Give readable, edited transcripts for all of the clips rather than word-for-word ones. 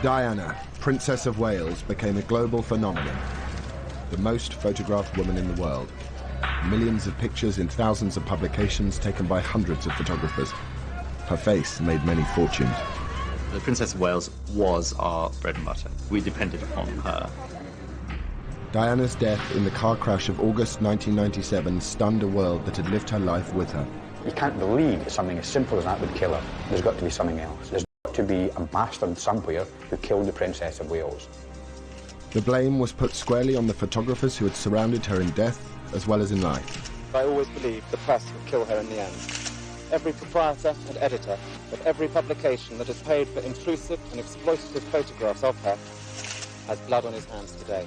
Diana, Princess of Wales, became a global phenomenon. The most photographed woman in the world. Millions of pictures in thousands of publications taken by hundreds of photographers. Her face made many fortunes. The Princess of Wales was our bread and butter. We depended on her. Diana's death in the car crash of August 1997 stunned a world that had lived her life with her. You can't believe that something as simple as that would kill her. There's got to be something else. There's got to be a bastard somewhere who killed the Princess of Wales. The blame was put squarely on the photographers who had surrounded her in death as well as in life. I always believed the press would kill her in the end. Every proprietor and editor of every publication that has paid for intrusive and exploitative photographs of her has blood on his hands today.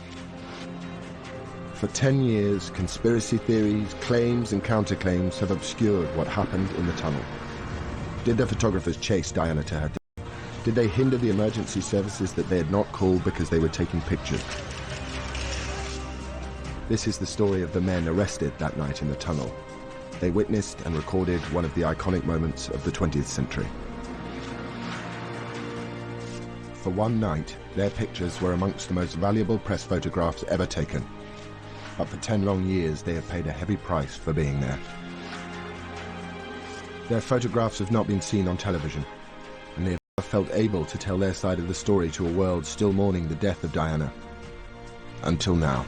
For 10 years, conspiracy theories, claims and counterclaims have obscured what happened in the tunnel. Did the photographers chase Diana to her death? Did they hinder the emergency services that they had not called because they were taking pictures? This is the story of the men arrested that night in the tunnel. They witnessed and recorded one of the iconic moments of the 20th century. For one night, their pictures were amongst the most valuable press photographs ever taken. But for 10 long years, they have paid a heavy price for being there. Their photographs have not been seen on television, and they have never felt able to tell their side of the story to a world still mourning the death of Diana. Until now.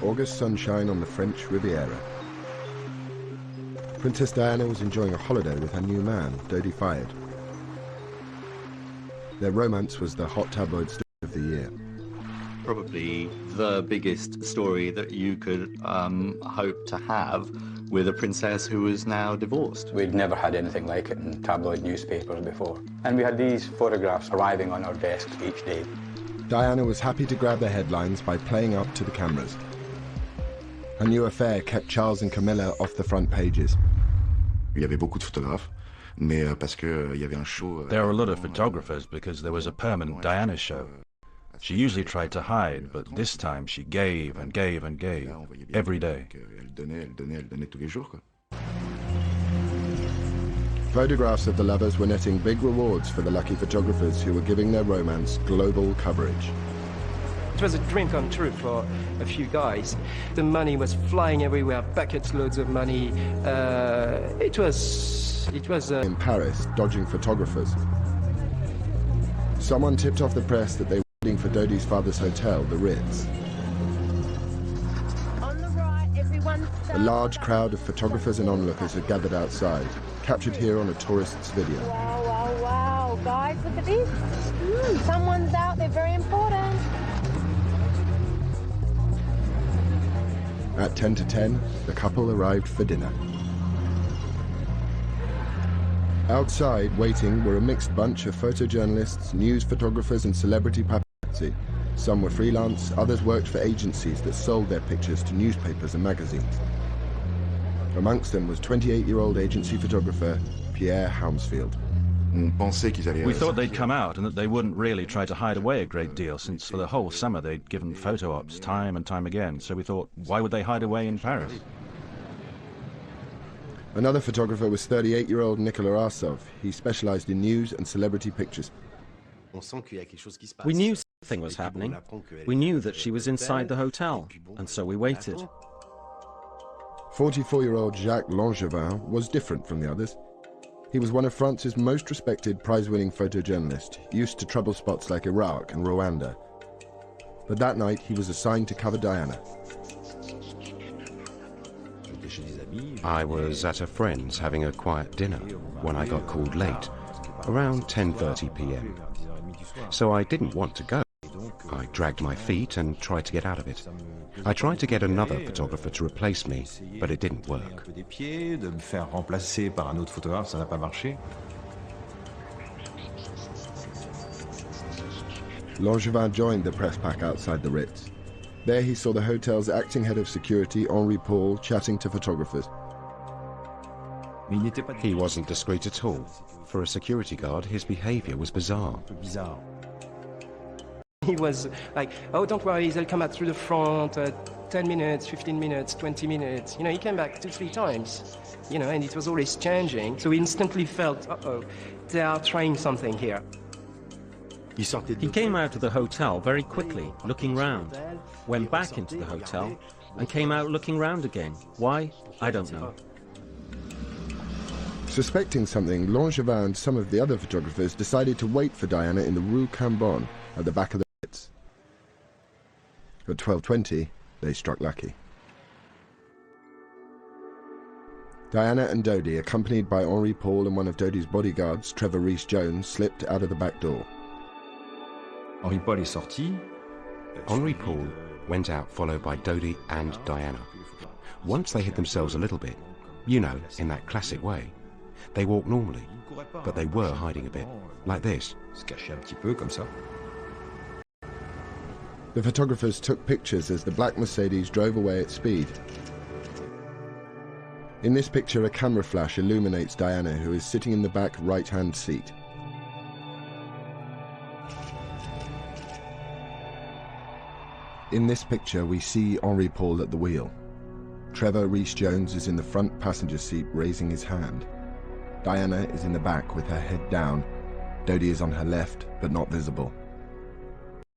August sunshine on the French Riviera. Princess Diana was enjoying a holiday with her new man, Dodi Fayed. Their romance was the hot tabloid story of the year. Probably the biggest story that you could hope to have with a princess who is now divorced. We'd never had anything like it in tabloid newspapers before. And we had these photographs arriving on our desks each day. Diana was happy to grab the headlines by playing up to the cameras. Her new affair kept Charles and Camilla off the front pages. Il y avait beaucoup de photographes, mais parce que il y avait un show. There were a lot of photographers because there was a permanent Diana show. She usually tried to hide, but this time she gave and gave and gave, every day. Elle donnait tous les jours, quoi. Photographs of the lovers were netting big rewards for the lucky photographers who were giving their romance global coverage. It was a dream come true for a few guys. The money was flying everywhere, buckets loads of money. It was in Paris, dodging photographers. Someone tipped off the press that they were waiting for Dodi's father's hotel, the Ritz. On the right, everyone A large crowd of photographers and onlookers had gathered outside, captured here on a tourist's video. Wow, wow, wow. Guys, look at this. Someone's out there, very important. At 10 to 10, the couple arrived for dinner. Outside, waiting, were a mixed bunch of photojournalists, news photographers and celebrity paparazzi. Some were freelance, others worked for agencies that sold their pictures to newspapers and magazines. Amongst them was 28-year-old agency photographer Pierre Hounsfield. We thought they'd come out and that they wouldn't really try to hide away a great deal, since for the whole summer they'd given photo ops time and time again, so we thought, why would they hide away in Paris? Another photographer was 38-year-old Nicolas Arsov. He specialized in news and celebrity pictures. We knew something was happening. We knew that she was inside the hotel, and so we waited. 44-year-old Jacques Langevin was different from the others. He was one of France's most respected prize-winning photojournalists, used to trouble spots like Iraq and Rwanda. But that night, he was assigned to cover Diana. I was at a friend's having a quiet dinner when I got called late, around 10:30 p.m. So I didn't want to go. I dragged my feet and tried to get out of it. I tried to get another photographer to replace me, but it didn't work. Langevin joined the press pack outside the Ritz. There he saw the hotel's acting head of security, Henri Paul, chatting to photographers. He wasn't discreet at all. For a security guard, his behavior was bizarre. He was like, oh, don't worry, they'll come out through the front, 10 minutes, 15 minutes, 20 minutes. You know, he came back 2-3 times, you know, and it was always changing. So we instantly felt, uh-oh, they are trying something here. He came out of the hotel very quickly, looking round, went back into the hotel, and came out looking round again. Why? I don't know. Suspecting something, Langevin and some of the other photographers decided to wait for Diana in the Rue Cambon at the back of the Ritz. At 12:20, they struck lucky. Diana and Dodi, accompanied by Henri Paul and one of Dodi's bodyguards, Trevor Rhys-Jones, slipped out of the back door. Henri Paul went out followed by Dodi and Diana. Once they hid themselves a little bit, you know, in that classic way, they walked normally, but they were hiding a bit, like this. The photographers took pictures as the black Mercedes drove away at speed. In this picture, a camera flash illuminates Diana, who is sitting in the back right-hand seat. In this picture, we see Henri Paul at the wheel. Trevor Rhys-Jones is in the front passenger seat, raising his hand. Diana is in the back with her head down. Dodi is on her left, but not visible.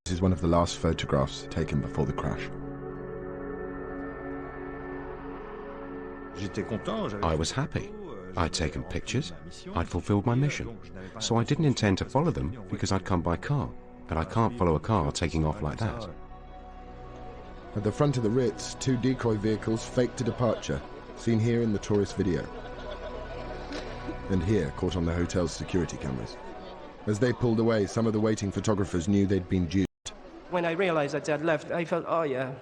This is one of the last photographs taken before the crash. I was happy. I'd taken pictures. I'd fulfilled my mission. So I didn't intend to follow them because I'd come by car, and I can't follow a car taking off like that. At the front of the Ritz, 2 decoy vehicles faked a departure, seen here in the tourist video. And here, caught on the hotel's security cameras. As they pulled away, some of the waiting photographers knew they'd been duped. When I realized that they had left, I felt, oh yeah,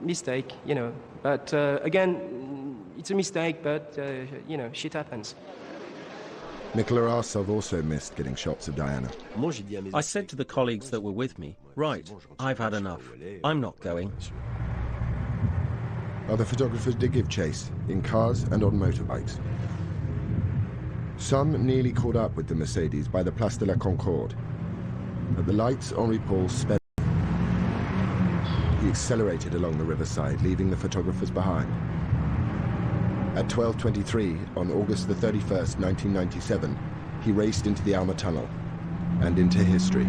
mistake, you know. But again, it's a mistake, but, you know, shit happens. Nicola Arsov also missed getting shots of Diana. I said to the colleagues that were with me, right, I've had enough. I'm not going. Other photographers did give chase, in cars and on motorbikes. Some nearly caught up with the Mercedes by the Place de la Concorde. At the lights, Henri Paul sped. He accelerated along the riverside, leaving the photographers behind. At 12:23, on August the 31st, 1997, he raced into the Alma Tunnel and into history.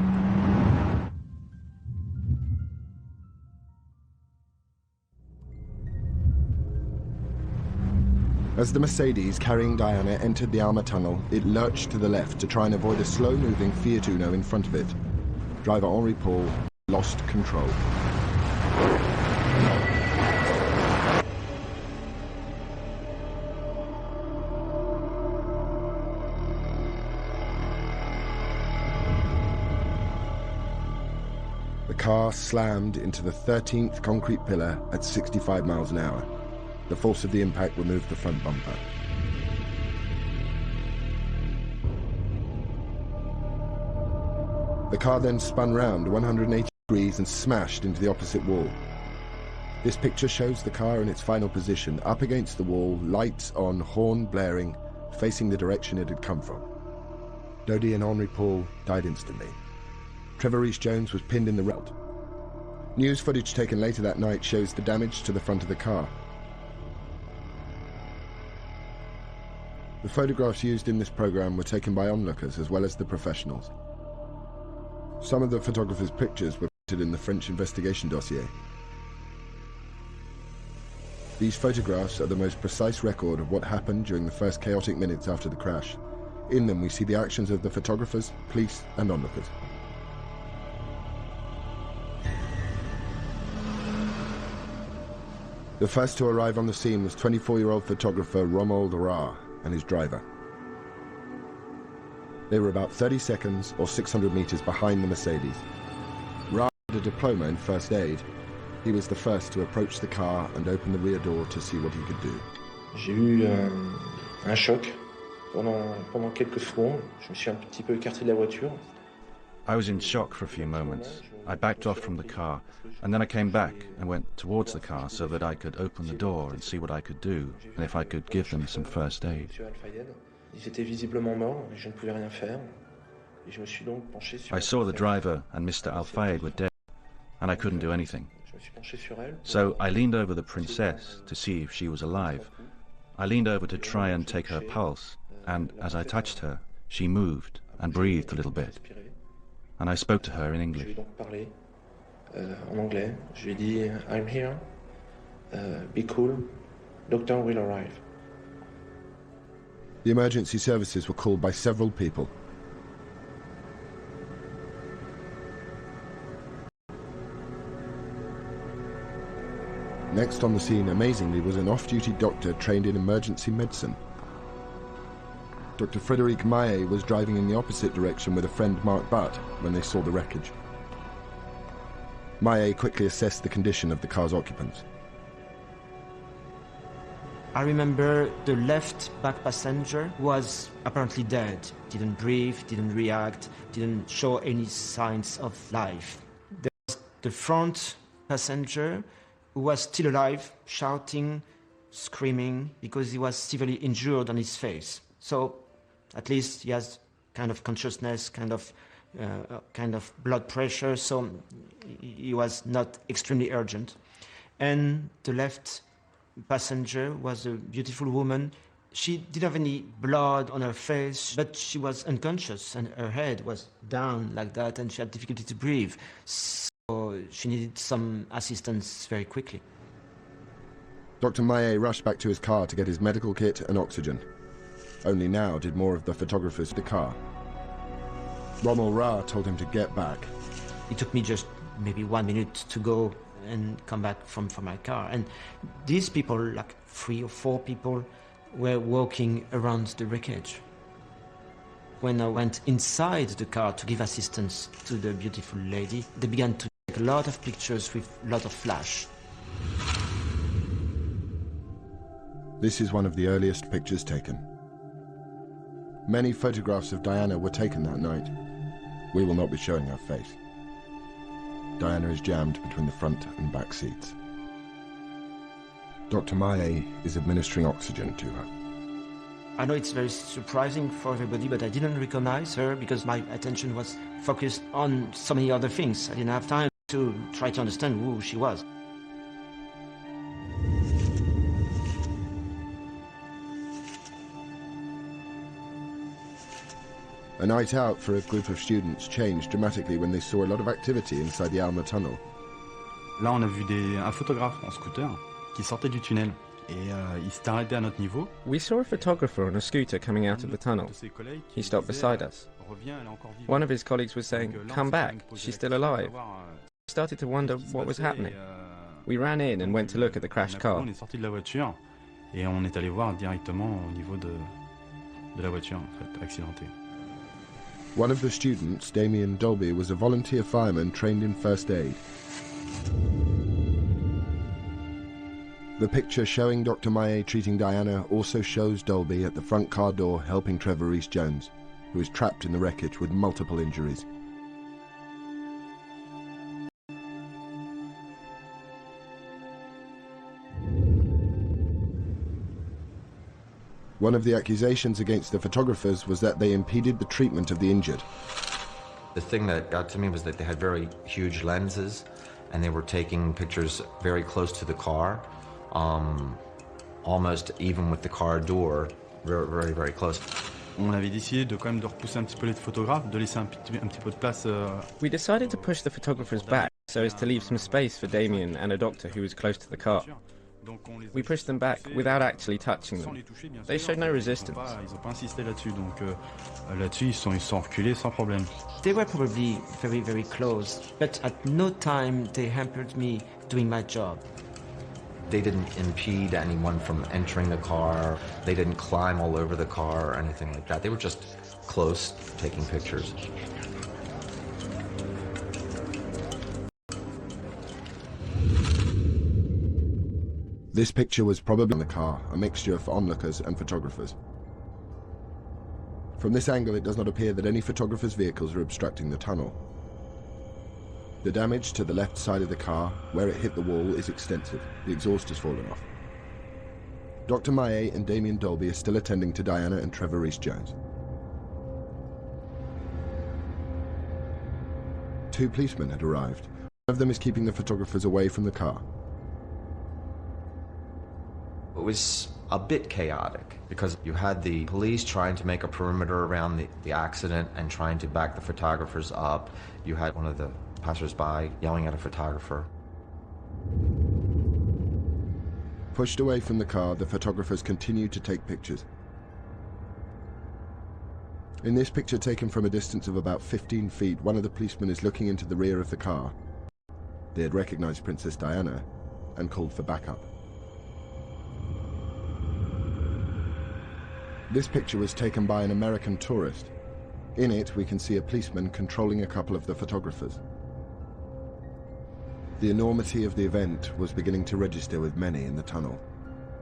As the Mercedes carrying Diana entered the Alma Tunnel, it lurched to the left to try and avoid a slow-moving Fiat Uno in front of it. Driver Henri Paul lost control. The car slammed into the 13th concrete pillar at 65 miles an hour. The force of the impact removed the front bumper. The car then spun round 180 degrees and smashed into the opposite wall. This picture shows the car in its final position, up against the wall, lights on, horn blaring, facing the direction it had come from. Dodi and Henri Paul died instantly. Trevor Rhys-Jones was pinned in the road. News footage taken later that night shows the damage to the front of the car. The photographs used in this program were taken by onlookers as well as the professionals. Some of the photographers' pictures were printed in the French investigation dossier. These photographs are the most precise record of what happened during the first chaotic minutes after the crash. In them we see the actions of the photographers, police and onlookers. The first to arrive on the scene was 24-year-old photographer Romuald Ra and his driver. They were about 30 seconds or 600 meters behind the Mercedes. Ra had a diploma in first aid. He was the first to approach the car and open the rear door to see what he could do. J'ai eu un choc pendant quelques secondes. Je me suis un petit peu écarté de la voiture. I was in shock for a few moments. I backed off from the car, and then I came back and went towards the car so that I could open the door and see what I could do, and if I could give them some first aid. I saw the driver and Mr. Al-Fayed were dead. and I couldn't do anything. So I leaned over the princess to see if she was alive. I leaned over to try and take her pulse, and as I touched her, she moved and breathed a little bit. And I spoke to her in English. En anglais, je lui ai dit, I'm here, be cool, doctor will arrive. The emergency services were called by several people. Next on the scene, amazingly, was an off-duty doctor trained in emergency medicine. Dr. Frédéric Maillet was driving in the opposite direction with a friend, Marc Butt, when they saw the wreckage. Maillet quickly assessed the condition of the car's occupants. I remember the left back passenger was apparently dead. Didn't breathe, didn't react, didn't show any signs of life. There was the front passenger who was still alive, shouting, screaming, because he was severely injured on his face. So at least he has kind of consciousness, kind of blood pressure, so he was not extremely urgent. And the left passenger was a beautiful woman. She didn't have any blood on her face, but she was unconscious and her head was down like that and she had difficulty to breathe. So she needed some assistance very quickly. Dr. Maillet rushed back to his car to get his medical kit and oxygen. Only now did more of the photographers the car. Rommel Ra told him to get back. It took me just maybe 1 minute to go and come back from my car. And these people, like 3 or 4 people, were walking around the wreckage. When I went inside the car to give assistance to the beautiful lady, they began to take a lot of pictures with a lot of flash. This is one of the earliest pictures taken. Many photographs of Diana were taken that night. We will not be showing her face. Diana is jammed between the front and back seats. Dr. Maillet is administering oxygen to her. I know it's very surprising for everybody, but I didn't recognize her because my attention was focused on so many other things. I didn't have time to try to understand who she was. A night out for a group of students changed dramatically when they saw a lot of activity inside the Alma tunnel. Là, on a vu un photographe en scooter qui sortait du tunnel et il s'est arrêté à notre niveau. We saw a photographer on a scooter coming out of the tunnel. He stopped beside us. One of his colleagues was saying, "Come back, she's still alive." We started to wonder what was happening. We ran in and went to look at the crashed car. On est sorti de la voiture et on est allé voir directement au niveau de la voiture en fait, accidentée. One of the students, Damien Dolby, was a volunteer fireman trained in first aid. The picture showing Dr. Maillet treating Diana also shows Dolby at the front car door helping Trevor Rees-Jones, who is trapped in the wreckage with multiple injuries. One of the accusations against the photographers was that they impeded the treatment of the injured. The thing that got to me was that they had very huge lenses and they were taking pictures very close to the car, almost even with the car door, very, very, very close. On avait décidé de quand même de repousser un petit peu les photographes, de laisser un petit peu de place. We decided to push the photographers back so as to leave some space for Damien and a doctor who was close to the car. We pushed them back without actually touching them. They showed no resistance. Ils n'ont pas insisté là-dessus, donc là-dessus ils sont reculés sans problème. They were probably very, very close, but at no time they hampered me doing my job. They didn't impede anyone from entering the car. They didn't climb all over the car or anything like that. They were just close, taking pictures. This picture was probably in the car, a mixture for onlookers and photographers. From this angle, it does not appear that any photographers' vehicles are obstructing the tunnel. The damage to the left side of the car, where it hit the wall, is extensive. The exhaust has fallen off. Dr. Maillet and Damien Dolby are still attending to Diana and Trevor Rees-Jones. 2 policemen had arrived. One of them is keeping the photographers away from the car. It was a bit chaotic because you had the police trying to make a perimeter around the accident and trying to back the photographers up. You had one of the passers-by yelling at a photographer. Pushed away from the car, the photographers continue to take pictures. In this picture taken from a distance of about 15 feet, one of the policemen is looking into the rear of the car. They had recognized Princess Diana and called for backup. This picture was taken by an American tourist. In it, we can see a policeman controlling a couple of the photographers. The enormity of the event was beginning to register with many in the tunnel.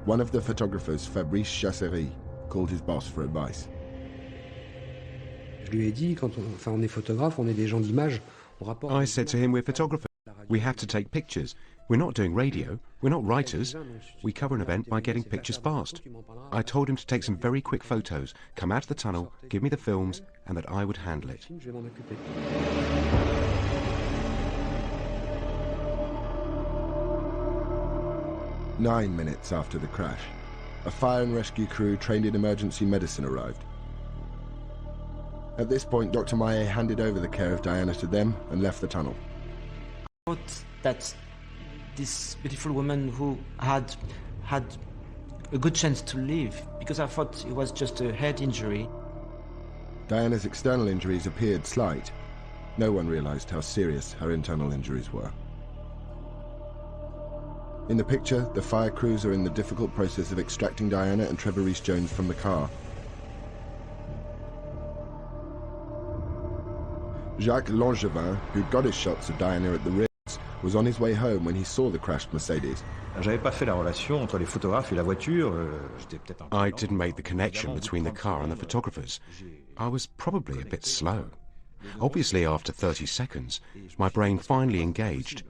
One of the photographers, Fabrice Chasserie, called his boss for advice. I said to him, we're photographers. We have to take pictures. We're not doing radio. We're not writers. We cover an event by getting pictures fast. I told him to take some very quick photos, come out of the tunnel, give me the films, and that I would handle it. "9 minutes after the crash, a fire and rescue crew trained in emergency medicine arrived. At this point, Dr. Maillet handed over the care of Diana to them and left the tunnel. I thought that this beautiful woman who had a good chance to live, because I thought it was just a head injury. Diana's external injuries appeared slight. No one realized how serious her internal injuries were. In the picture, the fire crews are in the difficult process of extracting Diana and Trevor Rees-Jones from the car. Jacques Langevin, who'd got his shots of Diana at the Ritz, was on his way home when he saw the crashed Mercedes. I didn't make the connection between the car and the photographers. I was probably a bit slow. Obviously, after 30 seconds, my brain finally engaged,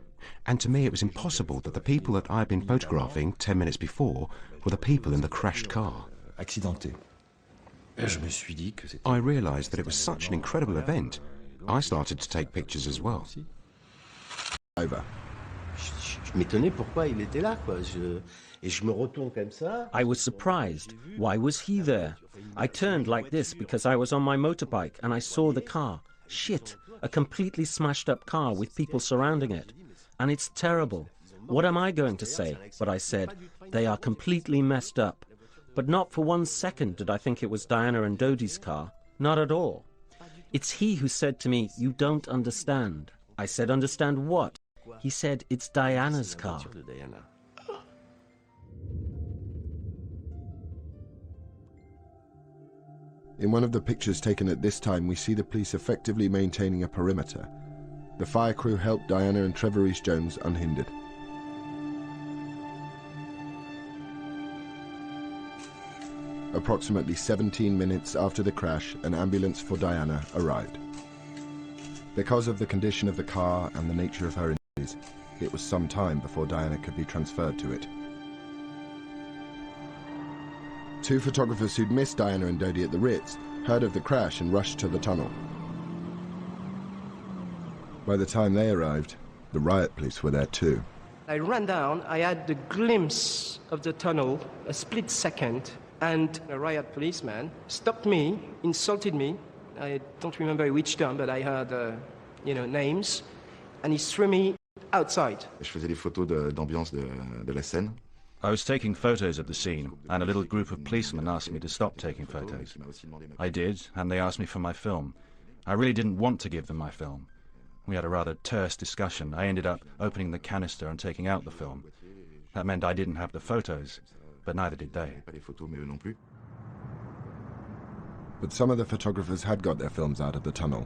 and to me it was impossible that the people that I'd been photographing 10 minutes before were the people in the crashed car. I realized that it was such an incredible event. I started to take pictures as well. Over. I was surprised. Why was he there? I turned like this because I was on my motorbike and I saw the car. Shit, a completely smashed up car with people surrounding it. And it's terrible. What am I going to say? But I said, they are completely messed up. But not for 1 second did I think it was Diana and Dodi's car. Not at all. It's he who said to me, you don't understand. I said, understand what? He said, it's Diana's car. In one of the pictures taken at this time, we see the police effectively maintaining a perimeter. The fire crew helped Diana and Trevor Rees-Jones unhindered. Approximately 17 minutes after the crash, an ambulance for Diana arrived. Because of the condition of the car and the nature of her injuries, it was some time before Diana could be transferred to it. Two photographers who'd missed Diana and Dodi at the Ritz heard of the crash and rushed to the tunnel. By the time they arrived, the riot police were there too. I ran down, I had the glimpse of the tunnel, a split second, and a riot policeman stopped me, insulted me. I don't remember which term, but I heard, names, and he threw me outside. Je faisais des photos d'ambiance de la scène. I was taking photos of the scene, and a little group of policemen asked me to stop taking photos. I did, and they asked me for my film. I really didn't want to give them my film. We had a rather terse discussion. I ended up opening the canister and taking out the film. That meant I didn't have the photos, but neither did they. But some of the photographers had got their films out of the tunnel.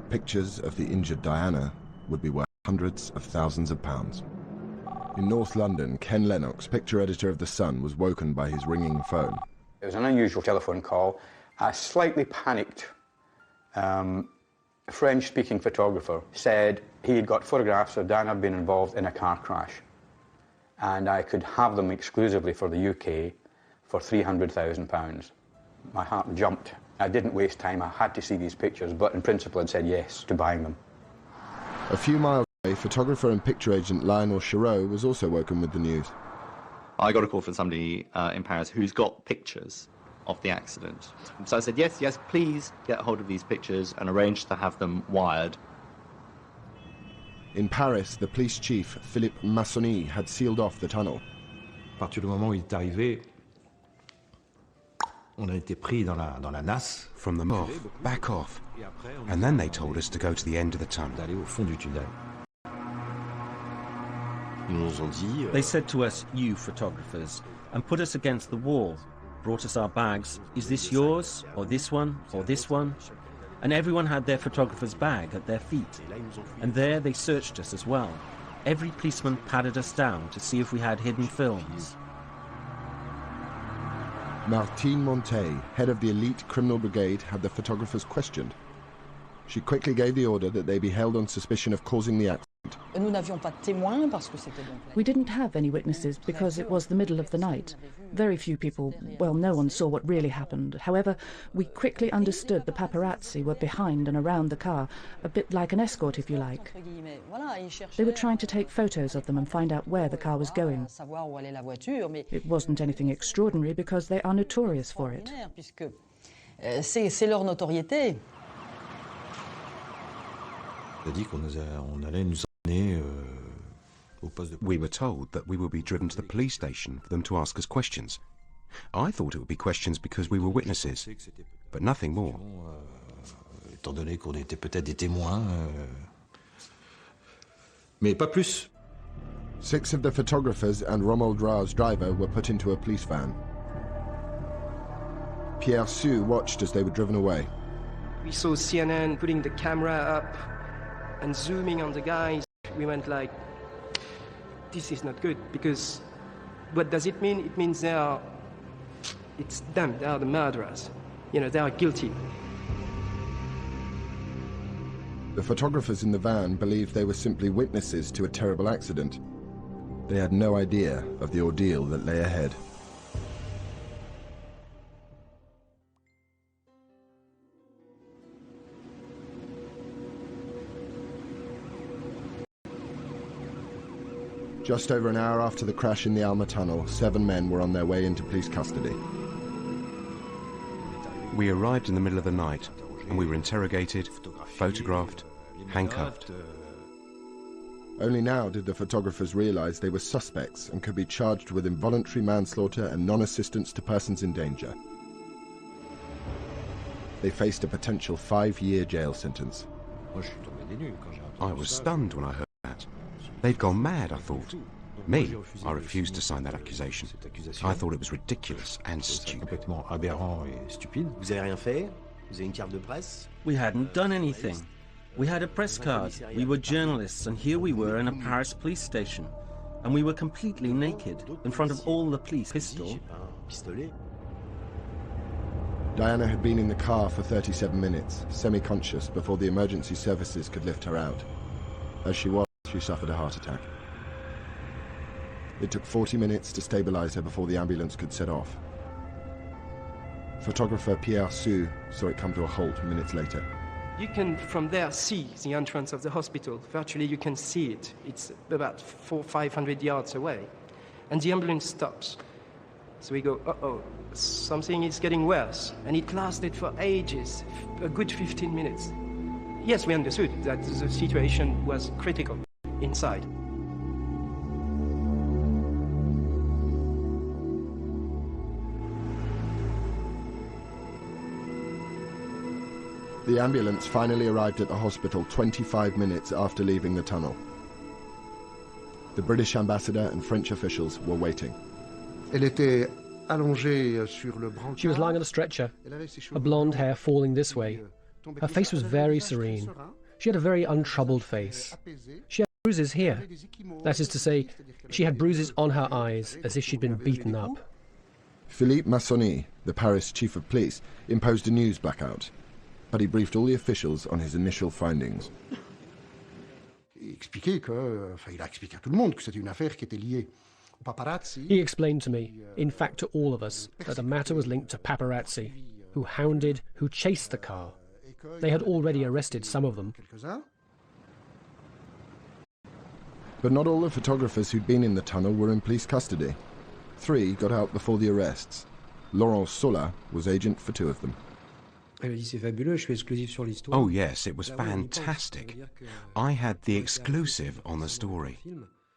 Pictures of the injured Diana would be worth hundreds of thousands of pounds. In North London, Ken Lennox, picture editor of The Sun, was woken by his ringing phone. It was an unusual telephone call. A slightly panicked French-speaking photographer said he had got photographs of Diana being involved in a car crash, and I could have them exclusively for the UK for £300,000. My heart jumped. I didn't waste time. I had to see these pictures, but in principle I'd said yes to buying them. A few miles Photographer and picture agent Lionel Chiraud was also woken with the news. I got a call from somebody in Paris who's got pictures of the accident. So I said, yes, please get hold of these pictures and arrange to have them wired. In Paris, the police chief, Philippe Massony, had sealed off the tunnel. À partir du moment où il est arrivé, on a été pris dans la nasse. From the off, back off. And then they told us to go to the end of the tunnel. D'aller au fond du tunnel. They said to us, you photographers, and put us against the wall, brought us our bags. Is this yours, or this one, or this one? And everyone had their photographer's bag at their feet. And there they searched us as well. Every policeman patted us down to see if we had hidden films. Martine Montet, head of the elite criminal brigade, had the photographers questioned. She quickly gave the order that they be held on suspicion of causing the accident. We didn't have any witnesses because it was the middle of the night. Very few people, well, no one saw what really happened. However, we quickly understood the paparazzi were behind and around the car, a bit like an escort, if you like. They were trying to take photos of them and find out where the car was going. It wasn't anything extraordinary because they are notorious for it. C'est leur notoriété. We were told that we would be driven to the police station for them to ask us questions. I thought it would be questions because we were witnesses, but nothing more. Étant donné qu'on était peut-être des témoins, mais pas plus. 6 of the photographers and Romuald Ra's driver were put into a police van. Pierre Sue watched as they were driven away. We saw CNN putting the camera up and zooming on the guys. We went like, this is not good, because what does it mean? It means it's them, they are the murderers. You know, they are guilty. The photographers in the van believed they were simply witnesses to a terrible accident. They had no idea of the ordeal that lay ahead. Just over an hour after the crash in the Alma Tunnel, 7 men were on their way into police custody. We arrived in the middle of the night, and we were interrogated, photographed, handcuffed. Only now did the photographers realize they were suspects and could be charged with involuntary manslaughter and non-assistance to persons in danger. They faced a potential 5-year jail sentence. I was stunned when I heard that. They'd gone mad, I thought. Me, I refused to sign that accusation. I thought it was ridiculous and stupid. We hadn't done anything. We had a press card. We were journalists, and here we were in a Paris police station. And we were completely naked, in front of all the police. Pistol. Diana had been in the car for 37 minutes, semi-conscious, before the emergency services could lift her out. As she was, she suffered a heart attack. It took 40 minutes to stabilize her before the ambulance could set off. Photographer Pierre Sue saw it come to a halt minutes later. You can, from there, see the entrance of the hospital. Virtually, you can see it. It's about 400-500 yards away. And the ambulance stops. So we go, uh-oh, something is getting worse. And it lasted for ages, a good 15 minutes. Yes, we understood that the situation was critical inside. The ambulance finally arrived at the hospital 25 minutes after leaving the tunnel. The British ambassador and French officials were waiting. She was lying on a stretcher, her blonde hair falling this way. Her face was very serene. She had a very untroubled face. She had bruises here. That is to say, she had bruises on her eyes, as if she'd been beaten up. Philippe Massony, the Paris chief of police, imposed a news blackout, but he briefed all the officials on his initial findings. He explained to me, in fact to all of us, that the matter was linked to paparazzi, who hounded, who chased the car. They had already arrested some of them. But not all the photographers who'd been in the tunnel were in police custody. 3 got out before the arrests. Laurent Sola was agent for 2 of them. Oh yes, it was fantastic. I had the exclusive on the story.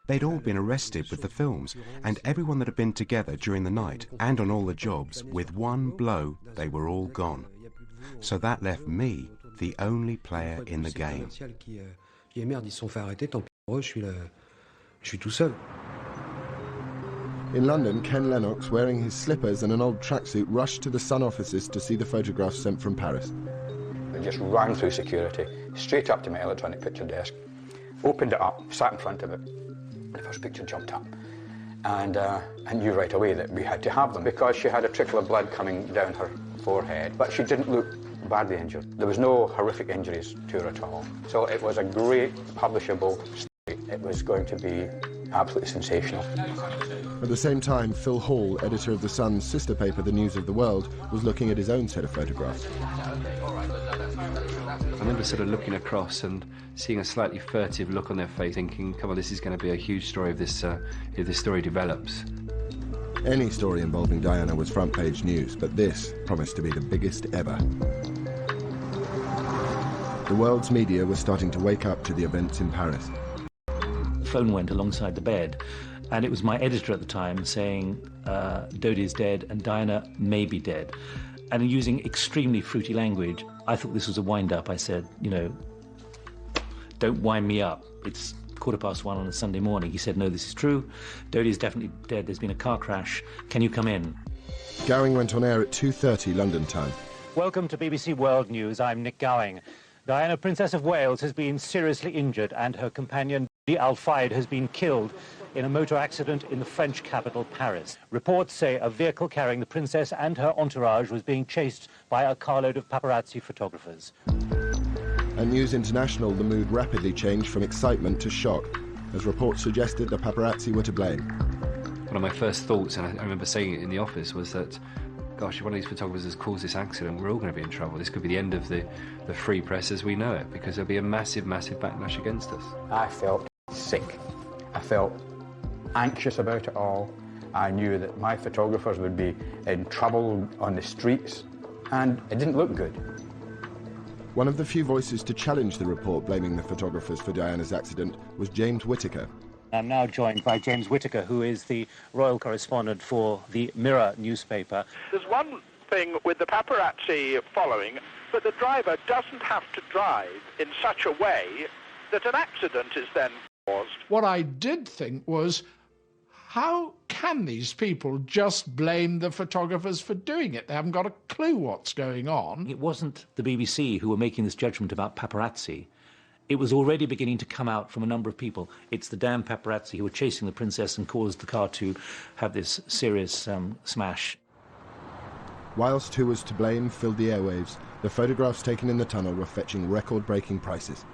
They'd all been arrested with the films, and everyone that had been together during the night and on all the jobs, with one blow, they were all gone. So that left me the only player in the game. In London, Ken Lennox, wearing his slippers and an old tracksuit, rushed to the Sun offices to see the photographs sent from Paris. I just ran through security, straight up to my electronic picture desk, opened it up, sat in front of it. The first picture jumped up, and I knew right away that we had to have them because she had a trickle of blood coming down her forehead, but she didn't look badly injured. There was no horrific injuries to her at all. So it was a great publishable story. It was going to be absolutely sensational. At the same time, Phil Hall, editor of The Sun's sister paper, The News of the World, was looking at his own set of photographs. I remember sort of looking across and seeing a slightly furtive look on their face, thinking, come on, this is going to be a huge story if this story develops. Any story involving Diana was front-page news, but this promised to be the biggest ever. The world's media was starting to wake up to the events in Paris. The phone went alongside the bed, and it was my editor at the time saying, Dodie's dead and Diana may be dead. And using extremely fruity language, I thought this was a wind-up. I said, you know, don't wind me up. It's 1:15 on a Sunday morning. He said, no, this is true. Dodie's definitely dead. There's been a car crash. Can you come in? Gowing went on air at 2:30 London time. Welcome to BBC World News. I'm Nick Gowing. Diana, Princess of Wales, has been seriously injured and her companion, Dodi Al Fayed, has been killed in a motor accident in the French capital, Paris. Reports say a vehicle carrying the princess and her entourage was being chased by a carload of paparazzi photographers. At News International, the mood rapidly changed from excitement to shock, as reports suggested the paparazzi were to blame. One of my first thoughts, and I remember saying it in the office, was that, gosh, if one of these photographers has caused this accident, we're all going to be in trouble. This could be the end of the free press as we know it, because there'll be a massive, massive backlash against us. I felt sick. I felt anxious about it all. I knew that my photographers would be in trouble on the streets, and it didn't look good. One of the few voices to challenge the report blaming the photographers for Diana's accident was James Whittaker. I'm now joined by James Whittaker, who is the royal correspondent for the Mirror newspaper. There's one thing with the paparazzi following, but the driver doesn't have to drive in such a way that an accident is then caused. What I did think was, how can these people just blame the photographers for doing it? They haven't got a clue what's going on. It wasn't the BBC who were making this judgment about paparazzi. It was already beginning to come out from a number of people. It's the damn paparazzi who were chasing the princess and caused the car to have this serious smash. Whilst who was to blame filled the airwaves, the photographs taken in the tunnel were fetching record-breaking prices.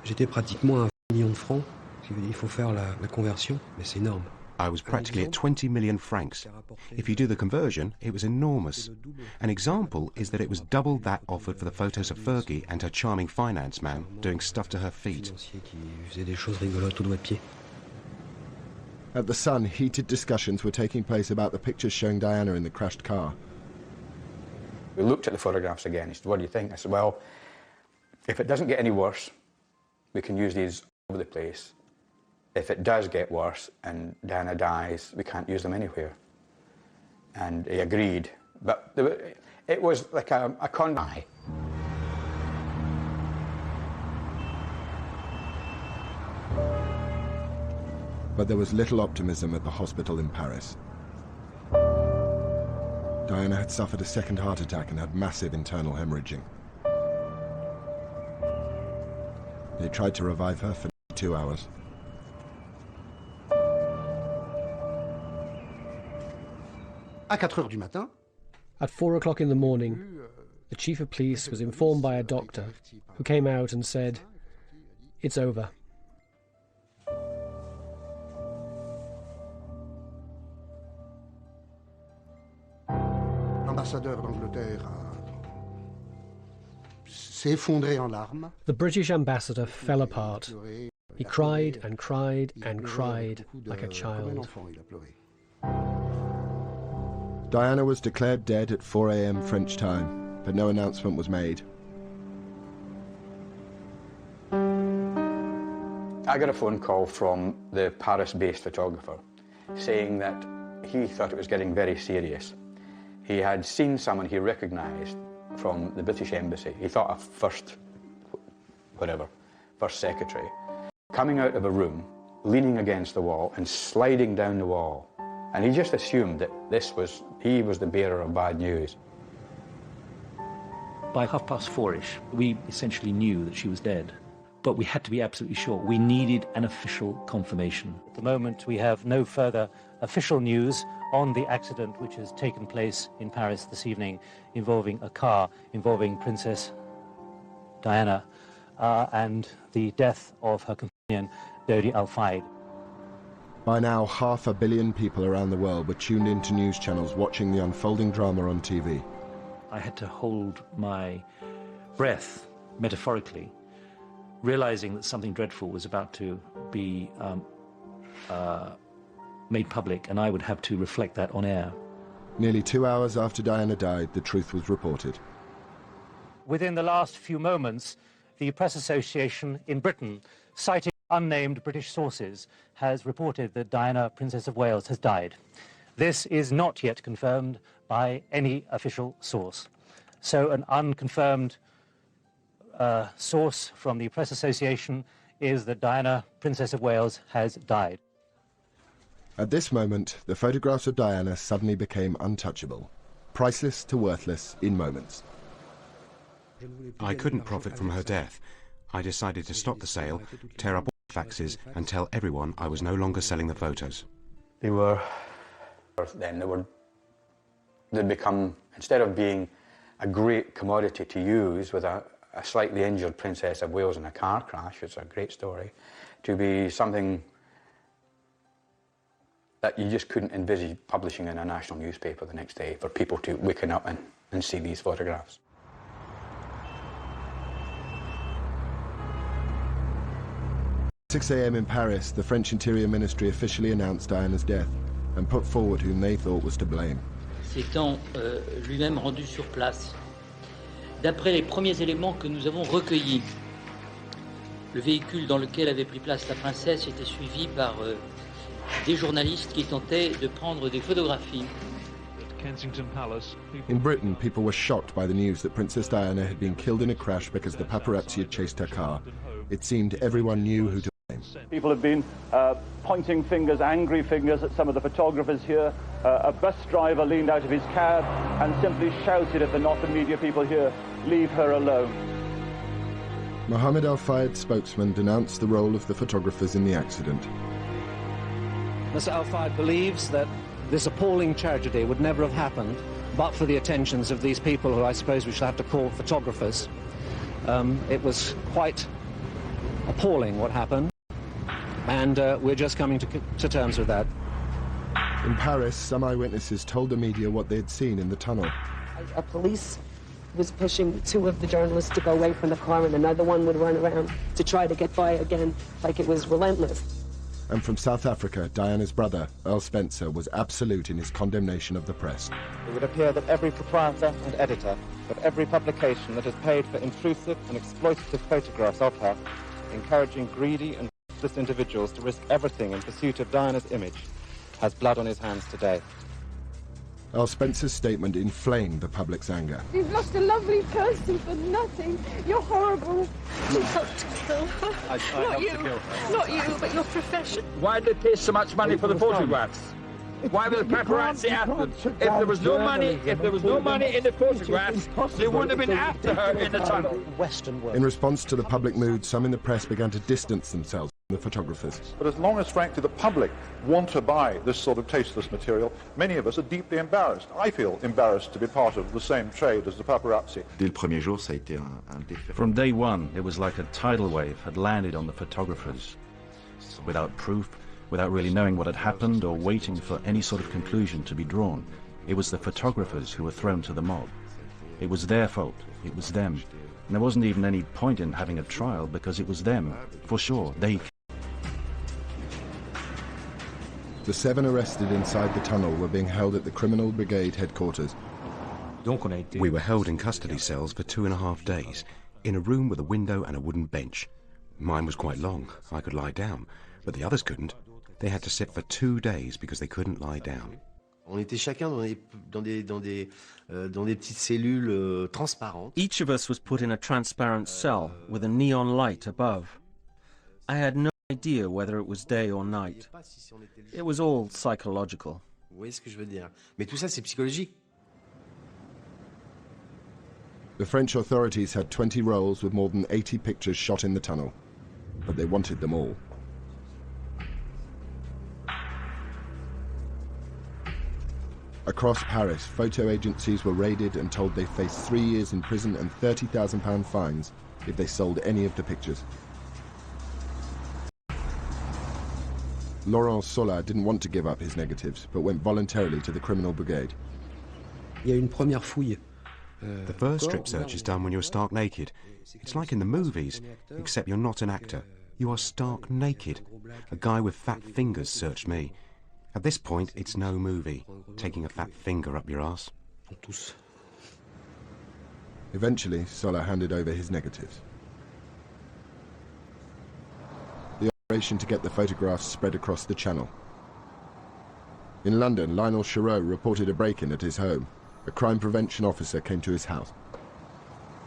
J'étais pratiquement à 20 millions de francs. Il faut faire la conversion, mais c'est énorme. I was practically at 20 million francs. If you do the conversion, it was enormous. An example is that it was double that offered for the photos of Fergie and her charming finance man doing stuff to her feet. At The Sun, heated discussions were taking place about the pictures showing Diana in the crashed car. We looked at the photographs again. He said, what do you think? I said, well, if it doesn't get any worse, we can use these all over the place. If it does get worse and Diana dies, we can't use them anywhere. And he agreed. But it was like a con. But there was little optimism at the hospital in Paris. Diana had suffered a second heart attack and had massive internal hemorrhaging. They tried to revive her for 2 hours. At 4 o'clock in the morning, the chief of police was informed by a doctor who came out and said, "It's over." L'ambassadeur d'Angleterre s'est effondré en larmes. The British ambassador fell apart. He cried and cried and cried like a child. Diana was declared dead at 4 a.m. French time, but no announcement was made. I got a phone call from the Paris-based photographer saying that he thought it was getting very serious. He had seen someone he recognised from the British Embassy. He thought a first secretary, coming out of a room, leaning against the wall and sliding down the wall. And he just assumed that he was the bearer of bad news. By 4:30-ish, we essentially knew that she was dead. But we had to be absolutely sure. We needed an official confirmation. At the moment, we have no further official news on the accident which has taken place in Paris this evening involving a car, involving Princess Diana and the death of her companion, Dodi Al-Fayed. By now, 500 million people around the world were tuned into news channels watching the unfolding drama on TV. I had to hold my breath, metaphorically, realizing that something dreadful was about to be made public, and I would have to reflect that on air. Nearly 2 hours after Diana died, the truth was reported. Within the last few moments, the Press Association in Britain, citing unnamed British sources, has reported that Diana, Princess of Wales, has died. This is not yet confirmed by any official source. So an unconfirmed source from the Press Association is that Diana, Princess of Wales, has died. At this moment, the photographs of Diana suddenly became untouchable, priceless to worthless in moments. I couldn't profit from her death. I decided to stop the sale, tear up all the faxes, and tell everyone I was no longer selling the photos. They'd become, instead of being a great commodity to use with a slightly injured Princess of Wales in a car crash, it's a great story, to be something that you just couldn't envisage publishing in a national newspaper the next day for people to waken up and see these photographs. At 6 a.m. in Paris, the French Interior Ministry officially announced Diana's death and put forward whom they thought was to blame. S'étant lui-même rendu sur place, d'après les premiers éléments que nous avons recueillis, le véhicule dans lequel avait pris place la princesse était suivi par des journalistes qui tentaient de prendre des photographies. In Britain, people were shocked by the news that Princess Diana had been killed in a crash because the paparazzi had chased her car. It seemed everyone knew who to blame. People have been pointing fingers, angry fingers, at some of the photographers here. A bus driver leaned out of his cab and simply shouted at the Northern media people here, "Leave her alone." Mohammed Al-Fayed's spokesman denounced the role of the photographers in the accident. Mr. Al-Fayed believes that this appalling tragedy would never have happened but for the attentions of these people who I suppose we shall have to call photographers. It was quite appalling what happened, and we're just coming to terms with that. In Paris, some eyewitnesses told the media what they'd seen in the tunnel. A police was pushing two of the journalists to go away from the car, and another one would run around to try to get by again, like it was relentless. And from South Africa, Diana's brother, Earl Spencer, was absolute in his condemnation of the press. It would appear that every proprietor and editor of every publication that has paid for intrusive and exploitative photographs of her, encouraging greedy and ruthless individuals to risk everything in pursuit of Diana's image, has blood on his hands today. Earl Spencer's statement inflamed the public's anger. You've lost a lovely person for nothing. You're horrible. You helped to kill her. Not you. Not you, but your profession. Why did they pay so much money for the photographs? Why were the paparazzi after them? If there was no money in the photographs, they wouldn't have been after her in the tunnel. Western world. In response to the public mood, some in the press began to distance themselves from the photographers. But as long as, frankly, the public want to buy this sort of tasteless material, many of us are deeply embarrassed. I feel embarrassed to be part of the same trade as the paparazzi. Dès le premier jour, ça a été un défi. From day one, it was like a tidal wave had landed on the photographers. Without proof, without really knowing what had happened or waiting for any sort of conclusion to be drawn, it was the photographers who were thrown to the mob. It was their fault. It was them. And there wasn't even any point in having a trial because it was them, for sure. They. The 7 arrested inside the tunnel were being held at the Criminal Brigade headquarters. We were held in custody cells for 2.5 days, in a room with a window and a wooden bench. Mine was quite long. I could lie down, but the others couldn't. They had to sit for 2 days because they couldn't lie down. Each of us was put in a transparent cell with a neon light above. I had no idea whether it was day or night. It was all psychological. The French authorities had 20 rolls with more than 80 pictures shot in the tunnel, but they wanted them all. Across Paris, photo agencies were raided and told they faced 3 years in prison and £30,000 fines if they sold any of the pictures. Laurent Sola didn't want to give up his negatives, but went voluntarily to the Criminal Brigade. The first strip search is done when you're stark naked. It's like in the movies, except you're not an actor. You are stark naked. A guy with fat fingers searched me. At this point, it's no movie, taking a fat finger up your ass. Eventually, Sola handed over his negatives. The operation to get the photographs spread across the channel. In London, Lionel Chereau reported a break-in at his home. A crime prevention officer came to his house.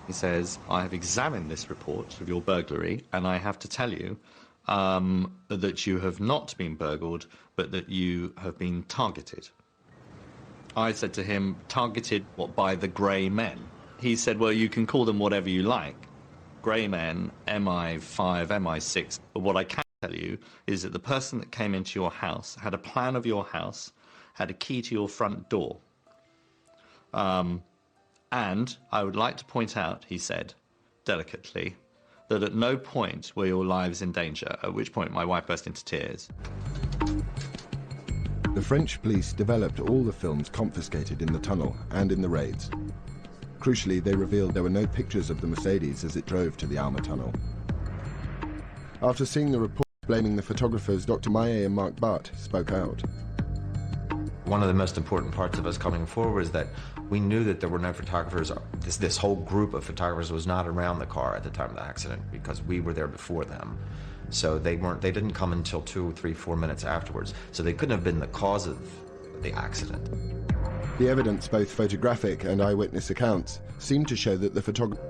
He says, I have examined this report of your burglary, and I have to tell you that you have not been burgled, but that you have been targeted. I said to him, targeted what, by the grey men? He said, well, you can call them whatever you like. Grey men, MI5, MI6, but what I can tell you is that the person that came into your house had a plan of your house, had a key to your front door. And I would like to point out, he said, delicately, that at no point were your lives in danger, at which point my wife burst into tears. The French police developed all the films confiscated in the tunnel and in the raids. Crucially, they revealed there were no pictures of the Mercedes as it drove to the Alma tunnel. After seeing the report blaming the photographers, Dr. Maillet and Marc Barth spoke out. One of the most important parts of us coming forward is that we knew that there were no photographers. This whole group of photographers was not around the car at the time of the accident because we were there before them. So they didn't come until 2, 3, 4 minutes afterwards. So they couldn't have been the cause of the accident. The evidence, both photographic and eyewitness accounts, seemed to show that the photographer.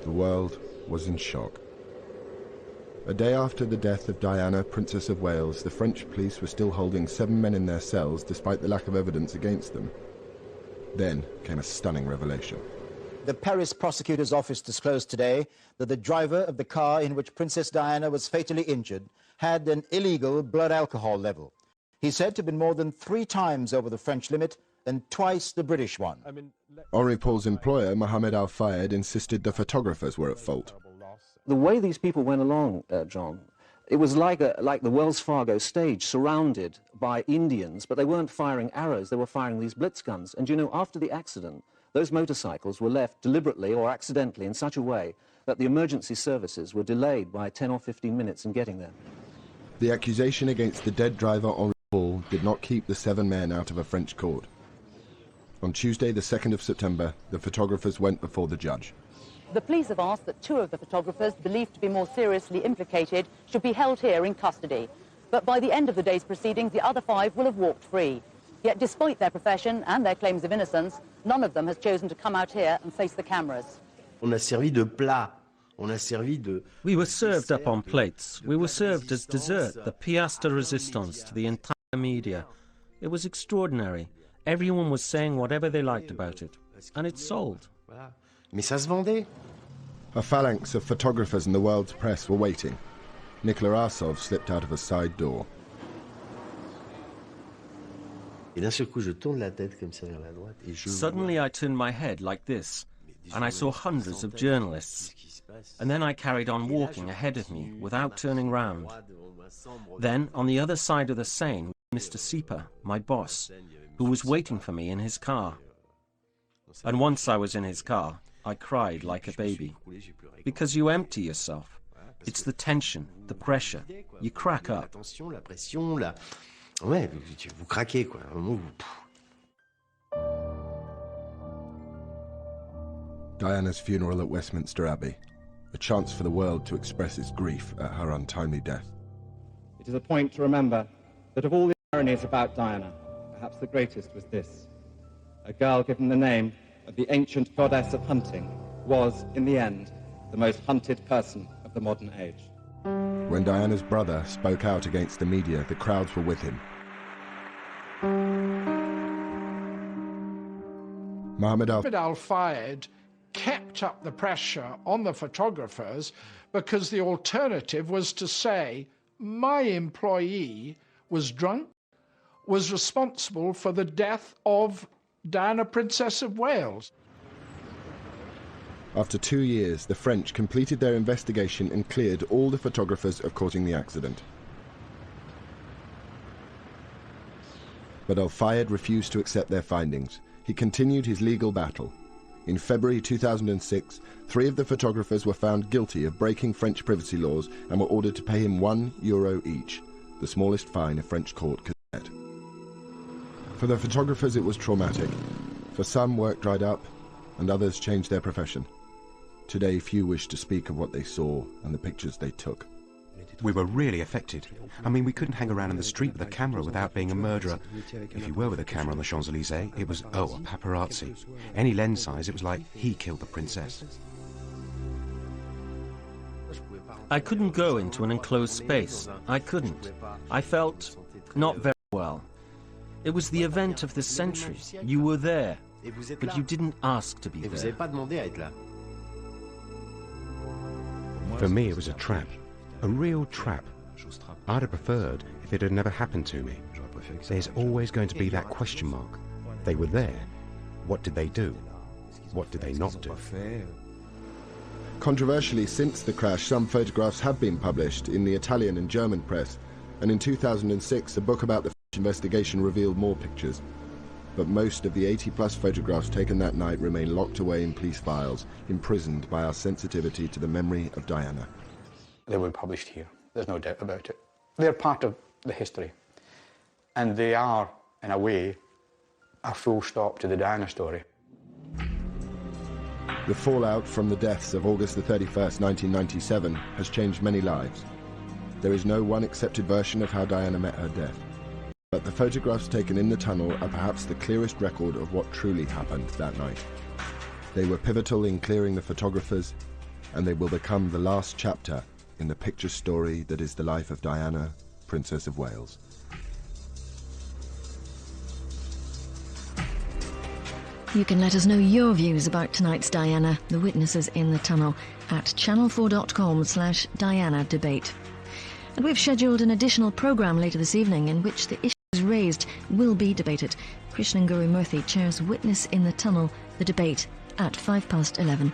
The world was in shock. A day after the death of Diana, Princess of Wales, the French police were still holding 7 men in their cells despite the lack of evidence against them. Then came a stunning revelation. The Paris prosecutor's office disclosed today that the driver of the car in which Princess Diana was fatally injured had an illegal blood alcohol level. He's said to have been more than 3 times over the French limit and twice the British one. Henri Paul's employer, Mohamed Al Fayed, insisted the photographers were at fault. The way these people went along, John, it was like the Wells Fargo stage, surrounded by Indians, but they weren't firing arrows, they were firing these blitz guns. And you know, after the accident, those motorcycles were left deliberately or accidentally in such a way that the emergency services were delayed by 10 or 15 minutes in getting there. The accusation against the dead driver, Henri Paul, did not keep the 7 men out of a French court. On Tuesday, the 2nd of September, the photographers went before the judge. The police have asked that 2 of the photographers believed to be more seriously implicated should be held here in custody. But by the end of the day's proceedings, the other 5 will have walked free. Yet despite their profession and their claims of innocence, none of them has chosen to come out here and face the cameras. We were served up on plates. We were served as dessert, the pièce de résistance to the entire media. It was extraordinary. Everyone was saying whatever they liked about it. And it sold. A phalanx of photographers in the world's press were waiting. Nicolas Arsov slipped out of a side door. Suddenly I turned my head like this. and I saw hundreds of journalists. And then I carried on walking ahead of me without turning round. Then, on the other side of the Seine, Mr. Sieper, my boss, who was waiting for me in his car. And once I was in his car, I cried like a baby. Because you empty yourself. It's the tension, the pressure. You crack up. Ouais, vous craquez, quoi. Diana's funeral at Westminster Abbey, a chance for the world to express its grief at her untimely death. It is a point to remember that of all the ironies about Diana, perhaps the greatest was this. A girl given the name of the ancient goddess of hunting was, in the end, the most hunted person of the modern age. When Diana's brother spoke out against the media, the crowds were with him. Mohammed Al-Fayed kept up the pressure on the photographers because the alternative was to say, my employee was drunk, was responsible for the death of Diana, Princess of Wales. After 2 years, the French completed their investigation and cleared all the photographers of causing the accident. But Al-Fayed refused to accept their findings. He continued his legal battle. In February 2006, 3 of the photographers were found guilty of breaking French privacy laws and were ordered to pay him €1 each, the smallest fine a French court could set. For the photographers it was traumatic. For some, work dried up, and others changed their profession. Today few wish to speak of what they saw and the pictures they took. We were really affected. I mean, we couldn't hang around in the street with a camera without being a murderer. If you were with a camera on the Champs-Élysées, it was, oh, a paparazzi. Any lens size, it was like, he killed the princess. I couldn't go into an enclosed space. I couldn't. I felt not very well. It was the event of the century. You were there, but you didn't ask to be there. For me, it was a trap. A real trap. I'd have preferred if it had never happened to me. There's always going to be that question mark. They were there. What did they do? What did they not do? Controversially, since the crash, some photographs have been published in the Italian and German press, and in 2006 a book about the French investigation revealed more pictures. But most of the 80-plus photographs taken that night remain locked away in police files, imprisoned by our sensitivity to the memory of Diana. They were published here, there's no doubt about it. They're part of the history. And they are, in a way, a full stop to the Diana story. The fallout from the deaths of August the 31st, 1997 has changed many lives. There is no one accepted version of how Diana met her death. But the photographs taken in the tunnel are perhaps the clearest record of what truly happened that night. They were pivotal in clearing the photographers, and they will become the last chapter in the picture story that is the life of Diana, Princess of Wales. You can let us know your views about tonight's Diana, the witnesses in the tunnel, at channel4.com/Diana debate. And we've scheduled an additional programme later this evening in which the issues raised will be debated. Krishnan Guru Murthy chairs Witness in the Tunnel, the debate, at 11:05.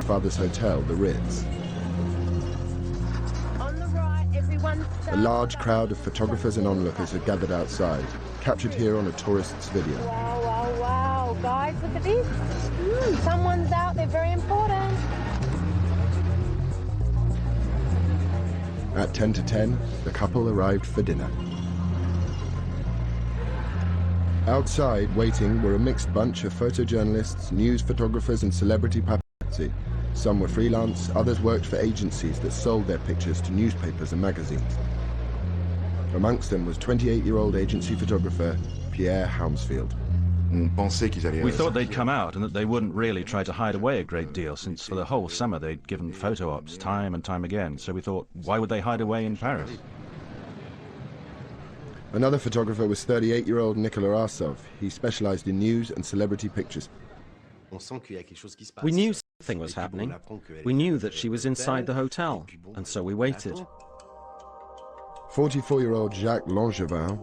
grandfather's hotel, the Ritz. On the right, everyone A large crowd of photographers and onlookers had gathered outside, captured here on a tourist's video. Wow, wow, wow. Guys, look at this. Someone's out there, very important. At 10 to 10, the couple arrived for dinner. Outside, waiting, were a mixed bunch of photojournalists, news photographers and celebrity paparazzi. Some were freelance, others worked for agencies that sold their pictures to newspapers and magazines. Amongst them was 28-year-old agency photographer Pierre Hounsfield. We thought they'd come out and that they wouldn't really try to hide away a great deal, since for the whole summer they'd given photo ops time and time again. So we thought, why would they hide away in Paris? Another photographer was 38-year-old Nicolas Arsov. He specialized in news and celebrity pictures. We knew something was happening. We knew that she was inside the hotel, and so we waited. 44-year-old Jacques Langevin